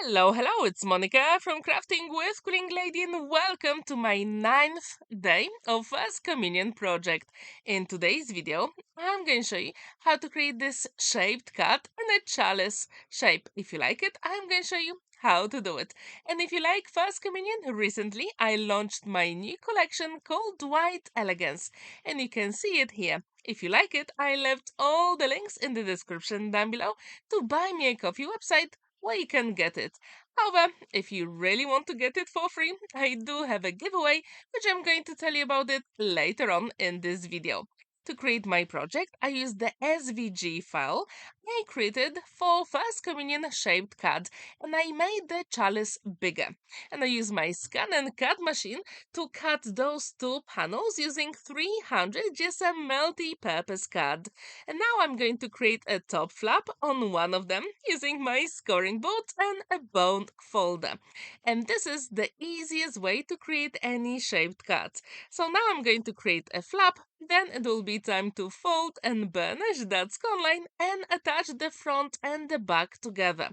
Hello, it's Monica from Crafting with Quilling Lady, and welcome to my 9th day of First Communion project. In today's video, I'm going to show you how to create this shaped cut in a chalice shape. If you like it, I'm going to show you how to do it. And if you like First Communion, recently I launched my new collection called White Elegance, and you can see it here. If you like it, I left all the links in the description down below to buy me a coffee website where you can get it. However, if you really want to get it for free, I do have a giveaway, which I'm going to tell you about it later on in this video. To create my project, I used the SVG file I created for First Communion shaped card, and I made the chalice bigger. And I used my scan and cut machine to cut those two panels using 300 GSM multi-purpose card. And now I'm going to create a top flap on one of them using my scoring board and a bone folder. And this is the easiest way to create any shaped cut. So now I'm going to create a flap, then it will be time to fold and burnish that scone line and attach the front and the back together.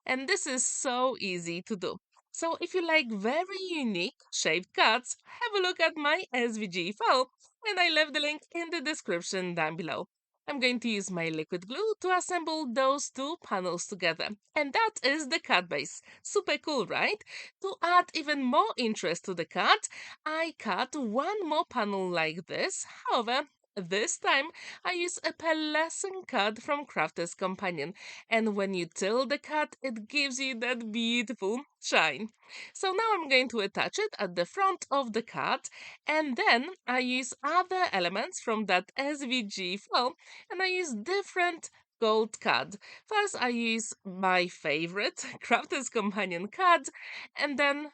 And this is so easy to do. So if you like very unique shaped cuts, have a look at my SVG file, and I left the link in the description down below. I'm going to use my liquid glue to assemble those two panels together. And that is the cut base. Super cool, right? To add even more interest to the cut, I cut one more panel like this. However, this time I use a pearlescent cut from Crafter's Companion, and when you tilt the cut, it gives you that beautiful shine. So now I'm going to attach it at the front of the cut, and then I use other elements from that SVG file, and I use different gold card. First, I use my favorite Crafter's Companion card, and then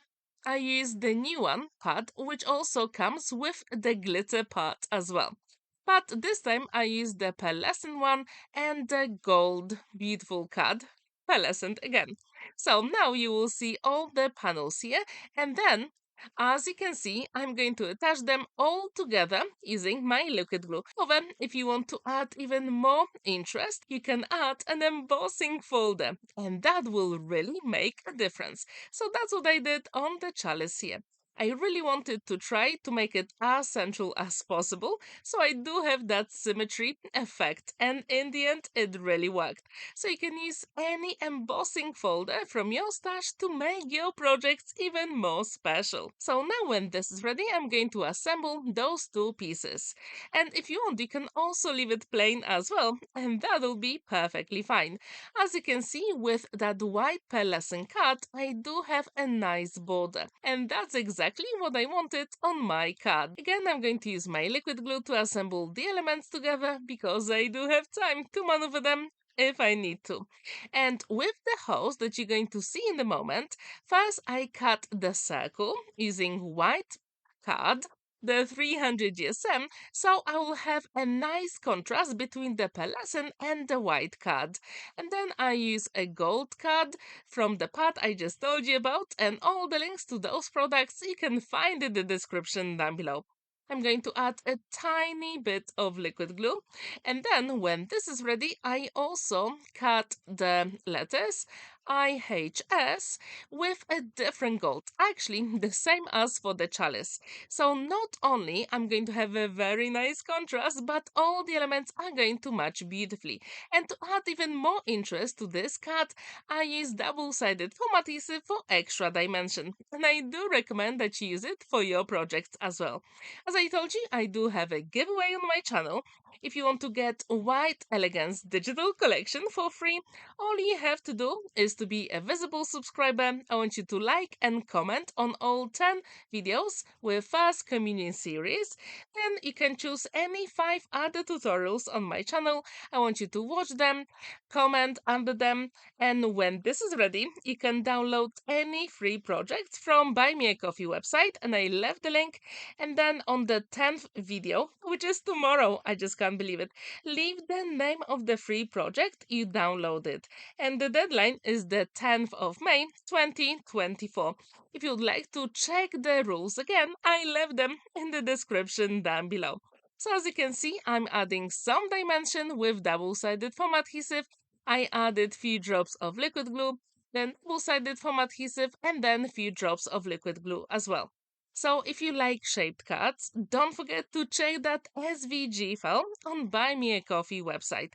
I use the new one card, which also comes with the glitter part as well. But this time I used the pearlescent one and the gold beautiful card. Pearlescent again. So now you will see all the panels here, and then as you can see, I'm going to attach them all together using my liquid glue. However, if you want to add even more interest, you can add an embossing folder, and that will really make a difference. So that's what I did on the chalice here. I really wanted to try to make it as central as possible, so I do have that symmetry effect, and in the end, it really worked. So you can use any embossing folder from your stash to make your projects even more special. So now when this is ready, I'm going to assemble those two pieces. And if you want, you can also leave it plain as well, and that'll be perfectly fine. As you can see, with that white pearlescent cut, I do have a nice border, and that's exactly what I wanted on my card. Again, I'm going to use my liquid glue to assemble the elements together because I do have time to maneuver them if I need to. And with the hose that you're going to see in a moment, first I cut the circle using white card, the 300 GSM, so I will have a nice contrast between the pearlescent and the white card. And then I use a gold card from the part I just told you about, and all the links to those products you can find in the description down below. I'm going to add a tiny bit of liquid glue, and then when this is ready, I also cut the letters IHS with a different gold, actually the same as for the chalice. So not only I'm going to have a very nice contrast, but all the elements are going to match beautifully. And to add even more interest to this cut, I use double-sided foam adhesive for extra dimension, and I do recommend that you use it for your projects as well. As I told you, I do have a giveaway on my channel. If you want to get White Elegance digital collection for free, all you have to do is to be a visible subscriber. I want you to like and comment on all 10 videos with First Communion series. Then you can choose any 5 other tutorials on my channel. I want you to watch them, comment under them, and when this is ready, you can download any free project from Buy Me a Coffee website, and I left the link. And then on the 10th video, which is tomorrow, I just can't believe it, leave the name of the free project you downloaded. And the deadline is the 10th of May 2024. If you'd like to check the rules again, I left them in the description down below. So as you can see, I'm adding some dimension with double-sided foam adhesive. I added few drops of liquid glue, then double-sided foam adhesive, and then a few drops of liquid glue as well. So if you like shaped cards, don't forget to check that SVG file on Buy Me a Coffee website,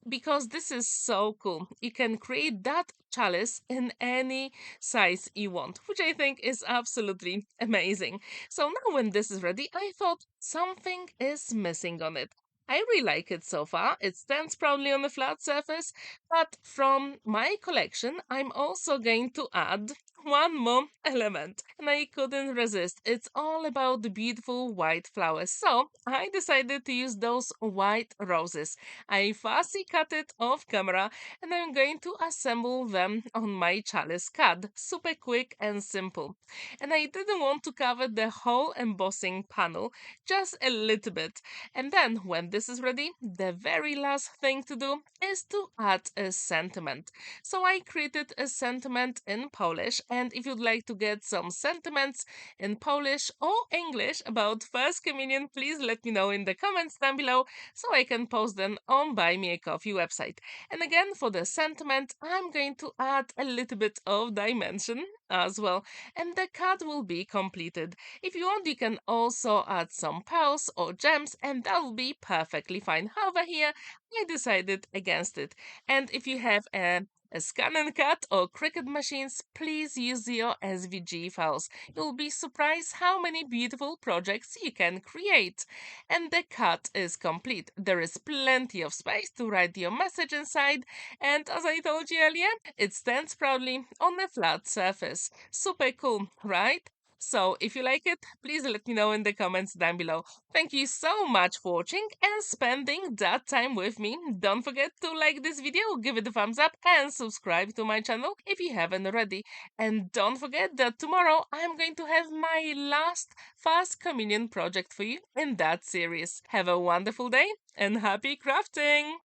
because this is so cool. You can create that chalice in any size you want, which I think is absolutely amazing. So now when this is ready, I thought something is missing on it. I really like it so far. It stands proudly on a flat surface, but from my collection, I'm also going to add one more element, and I couldn't resist. It's all about the beautiful white flowers. So I decided to use those white roses. I fussy cut it off camera, and I'm going to assemble them on my chalice card. Super quick and simple. And I didn't want to cover the whole embossing panel, just a little bit. And then when this is ready, the very last thing to do is to add a sentiment. So I created a sentiment in Polish, and if you'd like to get some sentiments in Polish or English about First Communion, please let me know in the comments down below so I can post them on Buy Me a Coffee website. And again, for the sentiment, I'm going to add a little bit of dimension as well, and the card will be completed. If you want, you can also add some pearls or gems, and that will be perfectly fine. However, here I decided against it. And if you have a scan and cut or Cricut machines, please use your SVG files. You'll be surprised how many beautiful projects you can create. And the cut is complete. There is plenty of space to write your message inside, and as I told you earlier, it stands proudly on a flat surface. Super cool, right? So, if you like it, please let me know in the comments down below. Thank you so much for watching and spending that time with me. Don't forget to like this video, give it a thumbs up, and subscribe to my channel if you haven't already. And don't forget that tomorrow I'm going to have my last Fast Communion project for you in that series. Have a wonderful day and happy crafting!